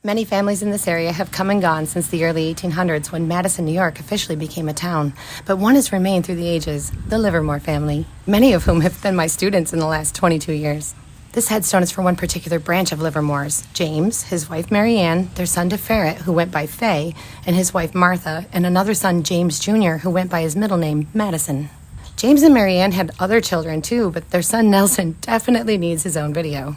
Many families in this area have come and gone since the early 1800s when Madison, New York officially became a town. But one has remained through the ages, the Livermore family, many of whom have been my students in the last 22 years. This headstone is for one particular branch of Livermore's, James, his wife Mary Ann, their son DeFerret, who went by Fay, and his wife Martha, and another son James Jr., who went by his middle name, Madison. James and Mary Ann had other children too, but their son Nelson definitely needs his own video.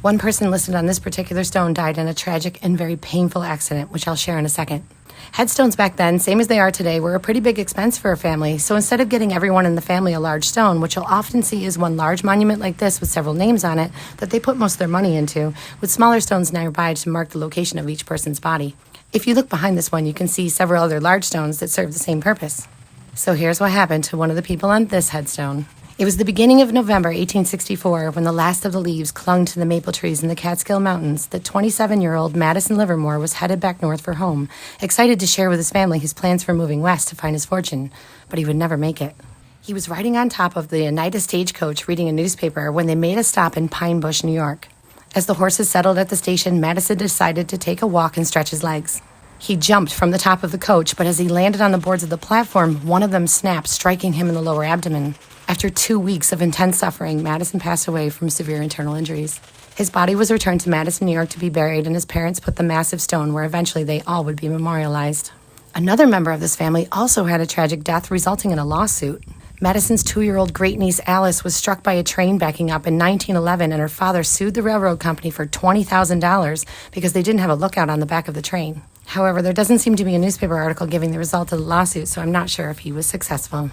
One person listed on this particular stone died in a tragic and very painful accident, which I'll share in a second. Headstones back then, same as they are today, were a pretty big expense for a family, so instead of getting everyone in the family a large stone, which you'll often see is one large monument like this with several names on it that they put most of their money into, with smaller stones nearby to mark the location of each person's body. If you look behind this one, you can see several other large stones that serve the same purpose. So here's what happened to one of the people on this headstone. It was the beginning of November 1864 when the last of the leaves clung to the maple trees in the Catskill Mountains that 27-year-old Madison Livermore was headed back north for home, excited to share with his family his plans for moving west to find his fortune, but he would never make it. He was riding on top of the Oneida stagecoach reading a newspaper when they made a stop in Pine Bush, New York. As the horses settled at the station, Madison decided to take a walk and stretch his legs. He jumped from the top of the coach, but as he landed on the boards of the platform, one of them snapped, striking him in the lower abdomen. After 2 weeks of intense suffering, Madison passed away from severe internal injuries. His body was returned to Madison, New York to be buried, and his parents put the massive stone where eventually they all would be memorialized. Another member of this family also had a tragic death resulting in a lawsuit. Madison's 2-year-old great-niece Alice was struck by a train backing up in 1911, and her father sued the railroad company for $20,000 because they didn't have a lookout on the back of the train. However, there doesn't seem to be a newspaper article giving the result of the lawsuit, so I'm not sure if he was successful.